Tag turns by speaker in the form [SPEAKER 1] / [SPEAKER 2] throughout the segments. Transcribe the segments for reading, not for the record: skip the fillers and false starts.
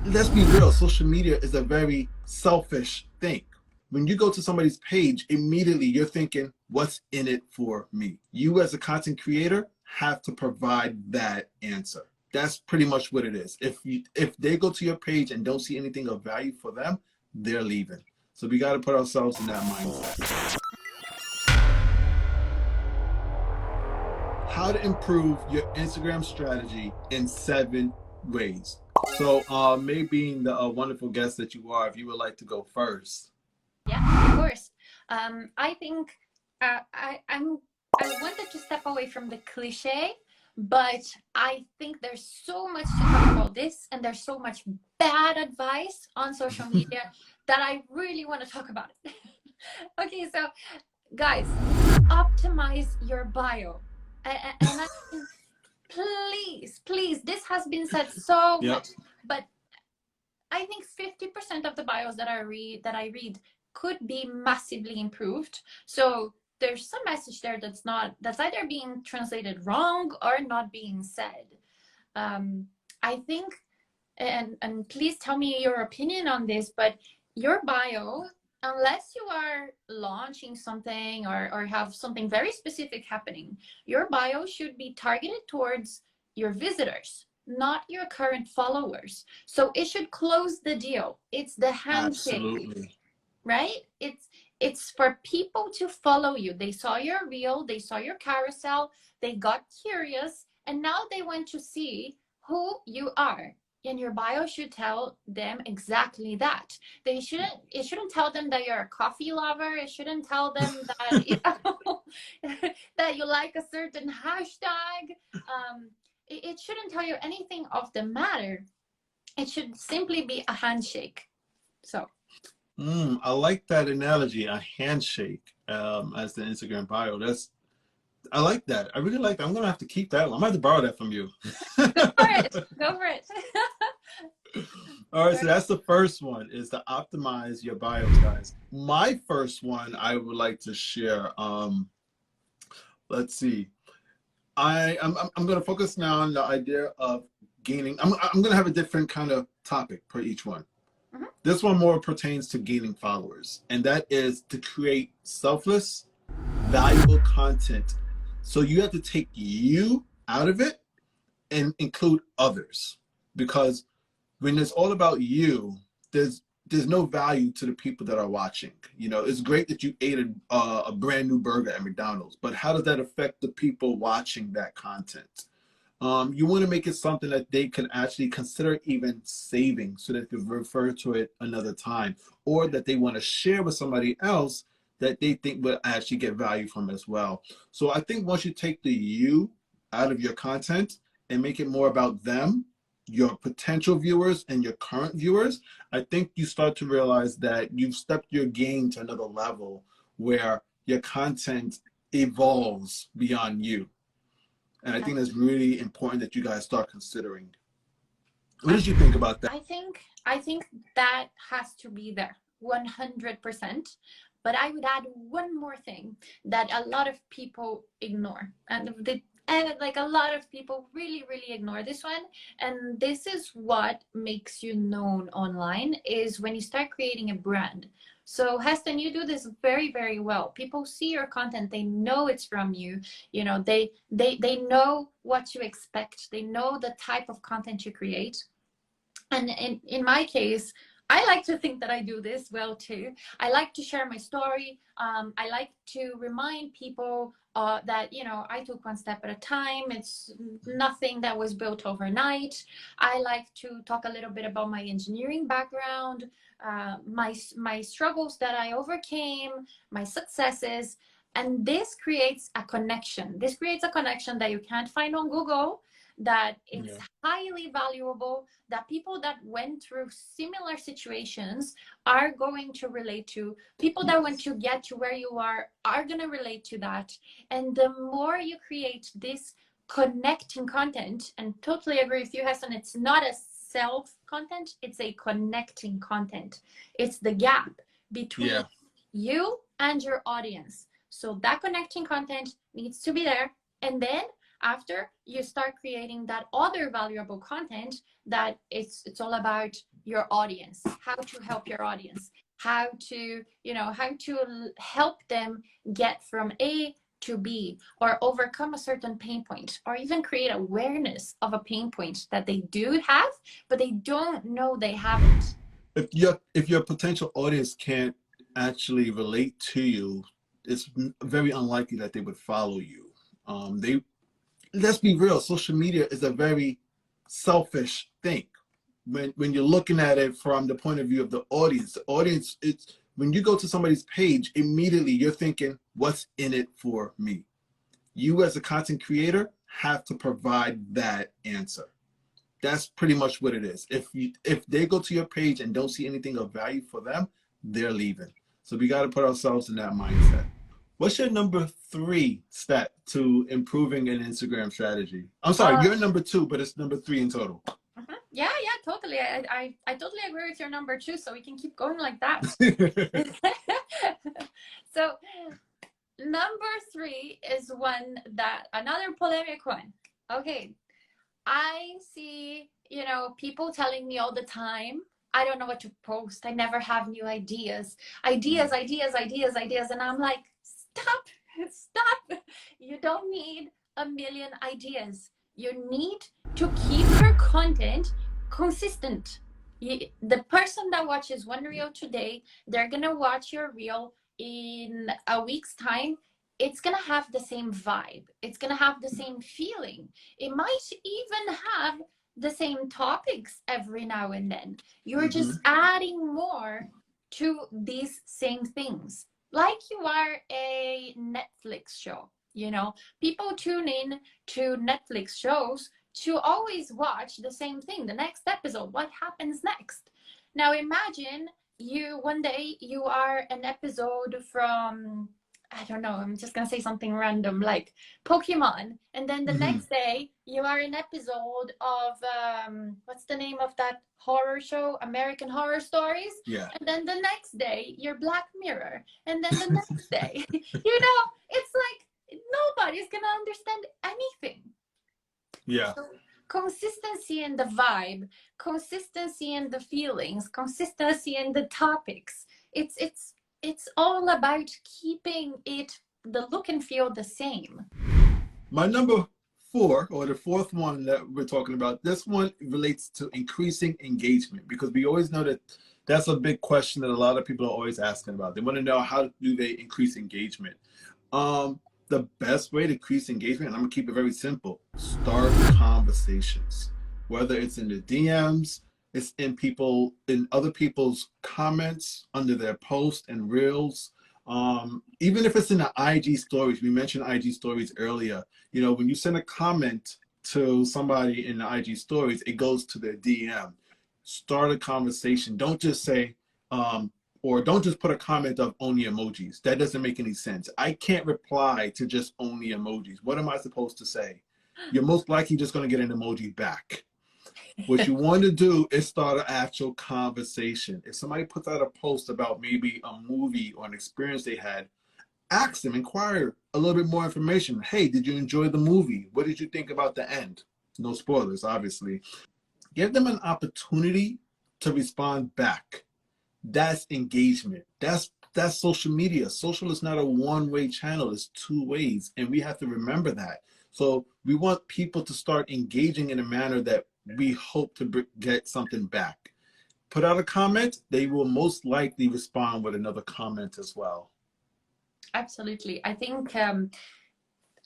[SPEAKER 1] let's be real, social media is a very selfish thing. When you go to somebody's page, immediately you're thinking, what's in it for me? You as a content creator have to provide that answer. That's pretty much what it is. If they go to your page and don't see anything of value for them, they're leaving. So we got to put ourselves in that mindset. How to improve your Instagram strategy in 7 ways. So, May, being the wonderful guest that you are, if you would like to go first.
[SPEAKER 2] Yeah, of course. I think I wanted to step away from the cliche, but I think there's so much to talk about this, and there's so much bad advice on social media that I really want to talk about it. Okay, so guys, optimize your bio. And I mean, please, please, this has been said so
[SPEAKER 1] Yep.
[SPEAKER 2] much, but I think 50% of the bios that I read could be massively improved. So there's some message there that's either being translated wrong or not being said. I think, and please tell me your opinion on this, but your bio, unless you are launching something or have something very specific happening, your bio should be targeted towards your visitors, not your current followers. So it should close the deal. It's the handshake,
[SPEAKER 1] Absolutely.
[SPEAKER 2] right? It's for people to follow you. They saw your reel, they saw your carousel, they got curious, and now they want to see who you are. And your bio should tell them exactly that. It shouldn't tell them that you're a coffee lover. It shouldn't tell them that that you like a certain hashtag. It shouldn't tell you anything of the matter. It should simply be a handshake. So
[SPEAKER 1] I like that analogy, a handshake, as the Instagram bio. I like that. I really like that. I'm gonna have to keep that one. I might have to borrow that from you.
[SPEAKER 2] go for it. Go for it.
[SPEAKER 1] All right, so that's the first one, is to optimize your bios, guys. My first one I would like to share. Let's see. I'm going to focus now on the idea of gaining. I'm going to have a different kind of topic per each one.
[SPEAKER 2] Mhm.
[SPEAKER 1] This one more pertains to gaining followers, and that is to create selfless, valuable content. So you have to take you out of it and include others, because when it's all about you, there's no value to the people that are watching. You know, it's great that you ate a brand new burger at McDonald's, but how does that affect the people watching that content? You want to make it something that they can actually consider even saving, so that they can refer to it another time, or that they want to share with somebody else that they think will actually get value from as well. So I think once you take the you out of your content and make it more about them, your potential viewers and your current viewers, I think you start to realize that you've stepped your game to another level where your content evolves beyond you. And I think that's really important that you guys start considering. What
[SPEAKER 2] I
[SPEAKER 1] did you think about that?
[SPEAKER 2] I think that has to be there 100%. But I would add one more thing that a lot of people ignore, and like a lot of people really ignore this one. And this is what makes you known online, is when you start creating a brand. So Heston, you do this very well. People see your content, they know it's from you. You know, they know what you expect, they know the type of content you create. And in my case, I like to think that I do this well too. I like to share my story. I like to remind people that, you know, I took one step at a time. It's nothing that was built overnight. I like to talk a little bit about my engineering background, my struggles that I overcame, my successes. And this creates a connection. This creates a connection that you can't find on Google, that it's
[SPEAKER 1] Yeah.
[SPEAKER 2] highly valuable, that people that went through similar situations are going to relate to. People that want
[SPEAKER 1] Yes.
[SPEAKER 2] to get to where you are going to relate to that. And the more you create this connecting content, and totally agree with you, Hassan, it's not a self content, it's a connecting content. It's the gap between
[SPEAKER 1] Yeah.
[SPEAKER 2] you and your audience. So that connecting content needs to be there. And then after, you start creating that other valuable content that it's all about your audience, how to help your audience, how to, how to help them get from A to B, or overcome a certain pain point, or even create awareness of a pain point that they do have, but they don't know they have it.
[SPEAKER 1] If your potential audience can't actually relate to you, it's very unlikely that they would follow you. They Let's be real, social media is a very selfish thing. When you're looking at it from the point of view of the audience, it's when you go to somebody's page, immediately you're thinking, what's in it for me? You as a content creator have to provide that answer. That's pretty much what it is. If they go to your page and don't see anything of value for them, they're leaving. So we got to put ourselves in that mindset. What's your number 3 step to improving an Instagram strategy? I'm sorry, you're number 2, but it's number 3 in total.
[SPEAKER 2] Yeah, totally. I totally agree with your number 2, so we can keep going like that. So number 3 is another polemic one. Okay, I see, people telling me all the time, I don't know what to post. I never have new ideas. And I'm like, stop. You don't need a million ideas. You need to keep your content consistent. The person that watches one reel today, they're going to watch your reel in a week's time. It's going to have the same vibe. It's going to have the same feeling. It might even have the same topics every now and then. You're just adding more to these same things. Like you are a Netflix show, people tune in to Netflix shows to always watch the same thing, the next episode, what happens next. Now imagine one day you are an episode from, I don't know, I'm just gonna say something random like Pokemon, and then the next day you are an episode of what's the name of that horror show, American Horror Stories?
[SPEAKER 1] Yeah.
[SPEAKER 2] And then the next day you're Black Mirror, and then the next day it's like nobody's gonna understand anything.
[SPEAKER 1] Yeah.
[SPEAKER 2] So consistency in the vibe, consistency in the feelings, consistency in the topics. It's all about keeping the look and feel the same.
[SPEAKER 1] My number 4, or the 4th one that we're talking about, this one relates to increasing engagement, because we always know that that's a big question that a lot of people are always asking about. They want to know, how do they increase engagement? The best way to increase engagement, and I'm gonna keep it very simple, start conversations. Whether it's in the DMs, it's in other people's comments under their posts and reels. Even if it's in the IG stories, we mentioned IG stories earlier. When you send a comment to somebody in the IG stories, it goes to their DM. Start a conversation. Don't just say, or don't just put a comment of only emojis. That doesn't make any sense. I can't reply to just only emojis. What am I supposed to say? You're most likely just going to get an emoji back. What you want to do is start an actual conversation. If somebody puts out a post about maybe a movie or an experience they had, ask them, inquire a little bit more information. Hey, did you enjoy the movie? What did you think about the end? No spoilers, obviously. Give them an opportunity to respond back. That's engagement. That's social media. Social is not a one-way channel. It's 2 ways, and we have to remember that. So we want people to start engaging in a manner that we hope to get something back. Put out a comment, they will most likely respond with another comment as well.
[SPEAKER 2] Absolutely. I think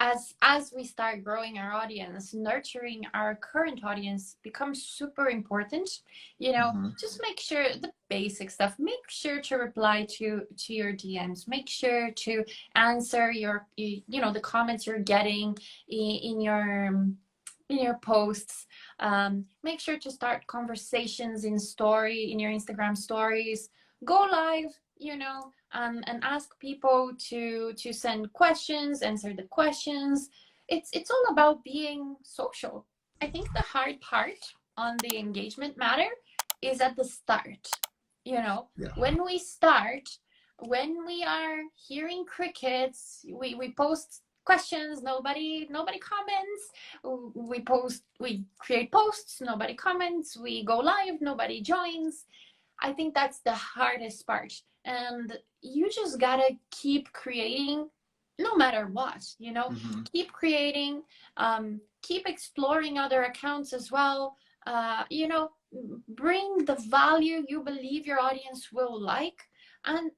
[SPEAKER 2] as we start growing our audience, nurturing our current audience becomes super important. Just make sure the basic stuff. Make sure to reply to your DMs. Make sure to answer the comments you're getting in your posts. Make sure to start conversations in your Instagram stories. Go live, and ask people to send questions, answer the questions. It's all about being social. I think the hard part on the engagement matter is at the start.
[SPEAKER 1] Yeah.
[SPEAKER 2] When we start, when we are hearing crickets, we post questions, nobody comments. We create posts, nobody comments. We go live, nobody joins. I think that's the hardest part. And you just gotta keep creating no matter what, you know. Keep creating, keep exploring other accounts as well. You know, bring the value you believe your audience will like, and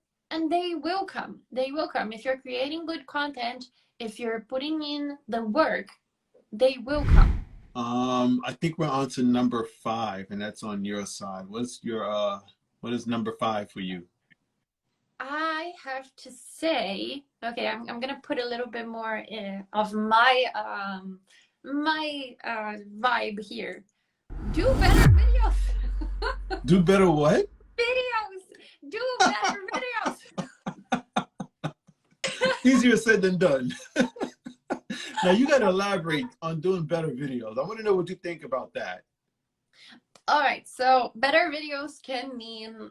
[SPEAKER 2] they will come. They will come. If you're creating good content, if you're putting in the work, they will come.
[SPEAKER 1] I think we're on to number 5, and that's on your side. What is number 5 for you?
[SPEAKER 2] I have to say, okay, I'm gonna put a little bit more of my vibe here. Do better videos.
[SPEAKER 1] Do better what?
[SPEAKER 2] Videos. Do better videos.
[SPEAKER 1] Easier said than done. Now you got to elaborate on doing better videos. I want to know what you think about that.
[SPEAKER 2] All right, so better videos can mean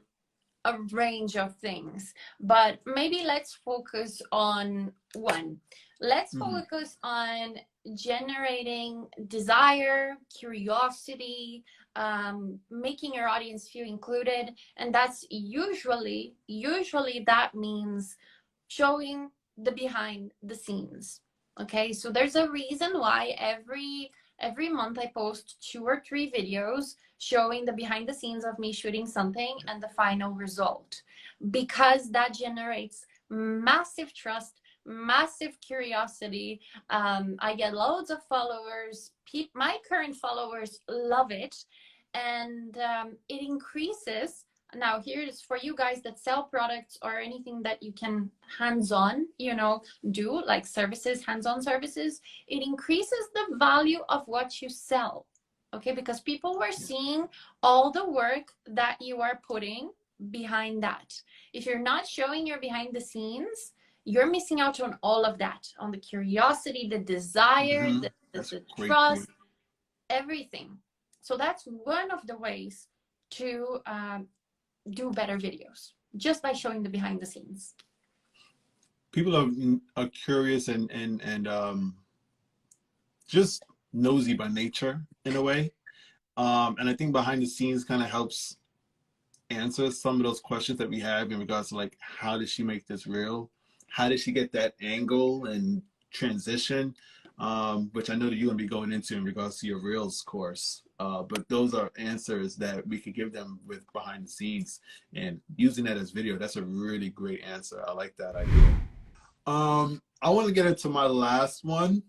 [SPEAKER 2] a range of things, but maybe let's focus on one. Let's focus on generating desire, curiosity, making your audience feel included. And that's usually that means showing the behind the scenes. Okay, so there's a reason why every month I post 2 or 3 videos showing the behind the scenes of me shooting something and the final result, because that generates massive trust, massive curiosity. I get loads of followers. My current followers love it, and it increases. Now, here's for you guys that sell products or anything that you can hands-on, you know, do, like services, hands-on services. It increases the value of what you sell, okay? Because people were seeing all the work that you are putting behind that. If you're not showing your behind the scenes, you're missing out on all of that, on the curiosity, the desire, the trust, everything. So that's one of the ways to do better videos, just by showing the behind the scenes.
[SPEAKER 1] People are curious and just nosy by nature in a way, and I think behind the scenes kind of helps answer some of those questions that we have in regards to, like, how did she make this real? How did she get that angle and transition? Which I know that you're going to be going into in regards to your Reels course. But those are answers that we could give them with behind the scenes, and using that as video. That's a really great answer. I like that idea. I want to get into my last one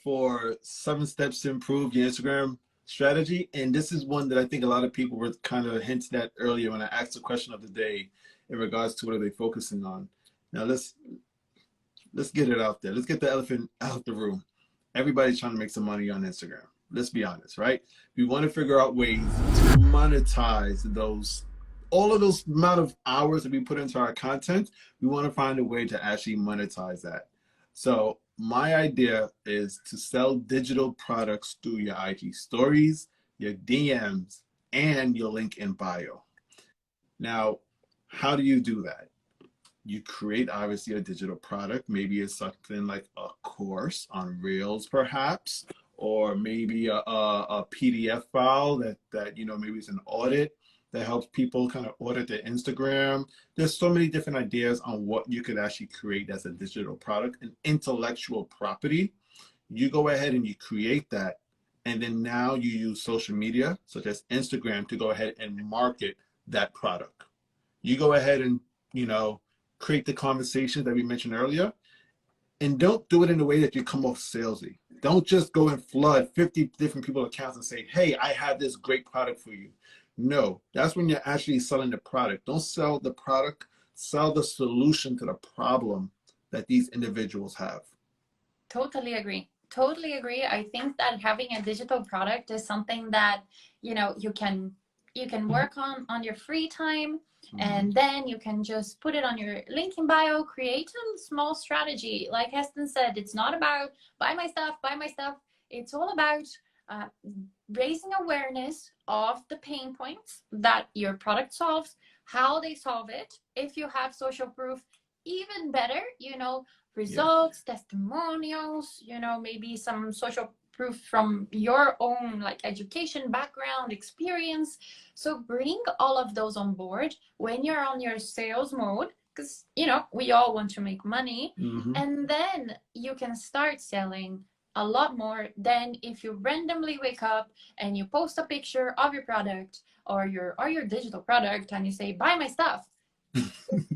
[SPEAKER 1] for 7 steps to improve your Instagram strategy. And this is one that I think a lot of people were kind of hinting at earlier when I asked the question of the day in regards to what are they focusing on. Now let's get it out there. Let's get the elephant out the room. Everybody's trying to make some money on Instagram. Let's be honest, right? We want to figure out ways to monetize all of those amount of hours that we put into our content. We want to find a way to actually monetize that. So my idea is to sell digital products through your IG stories, your DMs, and your link in bio. Now, how do you do that? You create, obviously, a digital product. Maybe it's something like a course on Reels, perhaps, or maybe a PDF file that you know, maybe it's an audit that helps people kind of audit their Instagram. There's so many different ideas on what you could actually create as a digital product, an intellectual property. You go ahead and you create that, and then now you use social media, such as Instagram, to go ahead and market that product. You go ahead and, you know, create the conversation that we mentioned earlier, and don't do it in a way that you come off salesy. Don't just go and flood 50 different people's accounts and say, hey, I have this great product for you. No, that's when you're actually selling the product. Don't sell the product, sell the solution to the problem that these individuals have.
[SPEAKER 2] Totally agree. Totally agree. I think that having a digital product is something that, you know, you can work on your free time. And then you can just put it on your link in bio, create a small strategy. Like Heston said, it's not about buy my stuff. It's all about raising awareness of the pain points that your product solves, how they solve it. If you have social proof, even better, you know, results, testimonials, you know, maybe some social proof from your own like education background experience. So bring all of those on board when you're on your sales mode, because you know we all want to make money. And then you can start selling a lot more than if you randomly wake up and you post a picture of your product or your digital product and you say buy my stuff.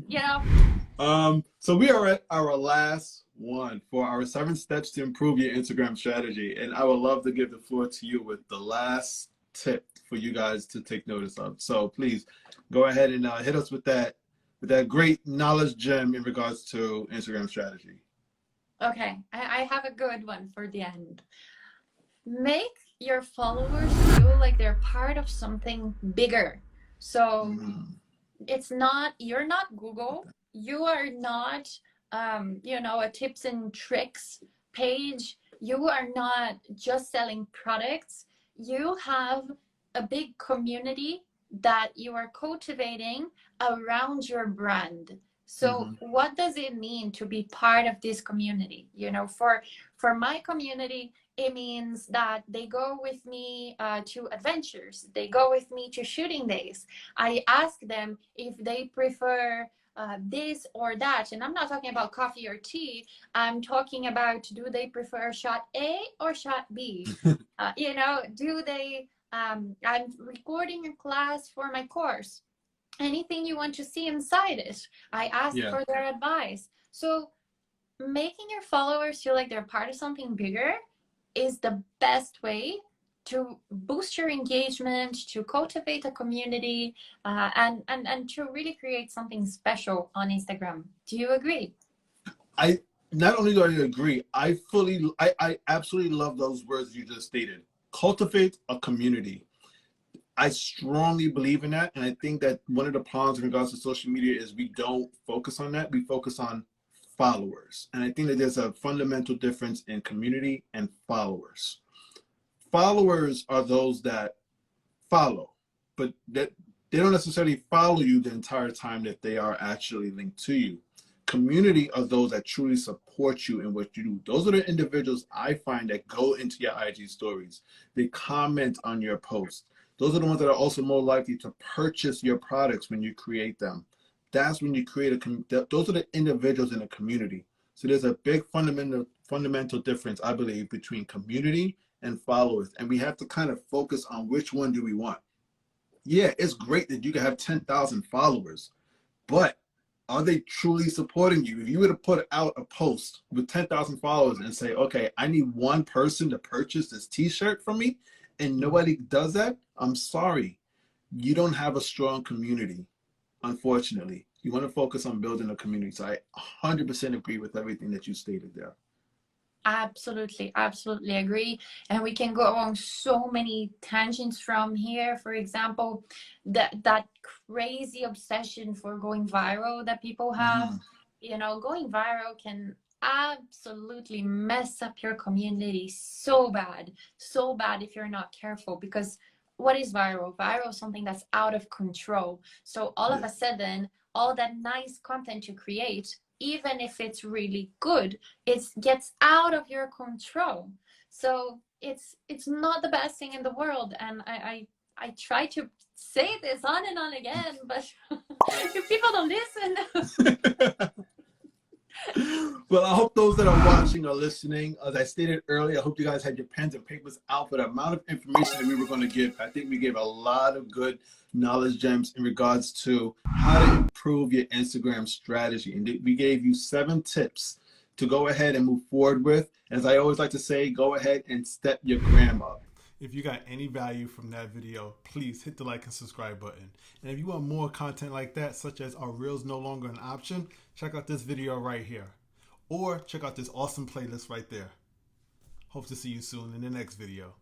[SPEAKER 2] You know.
[SPEAKER 1] So we are at our last one for our 7 steps to improve your Instagram strategy. And I would love to give the floor to you with the last tip for you guys to take notice of. So please go ahead and hit us with that great knowledge gem in regards to Instagram strategy.
[SPEAKER 2] Okay, I have a good one for the end. Make your followers feel like they're part of something bigger. So it's not, you're not Google, you are not you know, a tips and tricks page, you are not just selling products, you have a big community that you are cultivating around your brand. So what does it mean to be part of this community? You know, for my community, it means that they go with me to adventures. They go with me to shooting days. I ask them if they prefer this or that. And I'm not talking about coffee or tea. I'm talking about, do they prefer shot A or shot B? You know, do they, I'm recording a class for my course. Anything you want to see inside it, I ask for their advice. So making your followers feel like they're part of something bigger is the best way to boost your engagement, to cultivate a community, and to really create something special on Instagram. Do you agree?
[SPEAKER 1] I not only do I agree, I absolutely love those words you just stated. Cultivate a community. I strongly believe in that, and I think that one of the problems in regards to social media is we don't focus on that. We focus on followers, and I think that there's a fundamental difference in community and followers. Followers are those that follow, but that they don't necessarily follow you the entire time that they are actually linked to you. Community are those that truly support you in what you do. Those are the individuals I find that go into your IG stories. They comment on your posts. Those are the ones that are also more likely to purchase your products when you create them. That's when you create those are the individuals in a community. So there's a big fundamental difference, I believe, between community and followers. And we have to kind of focus on which one do we want. Yeah, it's great that you can have 10,000 followers, but are they truly supporting you? If you were to put out a post with 10,000 followers and say, okay, I need one person to purchase this t-shirt from me, and nobody does that, I'm sorry. You don't have a strong community, unfortunately. You want to focus on building a community. So I 100% agree with everything that you stated there.
[SPEAKER 2] Absolutely, absolutely agree. And we can go on so many tangents from here. For example, that crazy obsession for going viral that people have. You know, going viral can absolutely mess up your community so bad if you're not careful. Because what is viral? Viral is something that's out of control. So all of a sudden, all that nice content you create, even if it's really good, it gets out of your control. So it's not the best thing in the world. And I try to say this on and on again, but if people don't listen.
[SPEAKER 1] Well, I hope those that are watching or listening, as I stated earlier, I hope you guys had your pens and papers out for the amount of information that we were going to give. I think we gave a lot of good knowledge gems in regards to how to improve your Instagram strategy. And we gave you 7 tips to go ahead and move forward with. As I always like to say, go ahead and step your gram up.
[SPEAKER 3] If you got any value from that video, please hit the like and subscribe button. And if you want more content like that, such as are Reels no longer an option, check out this video right here. Or check out this awesome playlist right there. Hope to see you soon in the next video.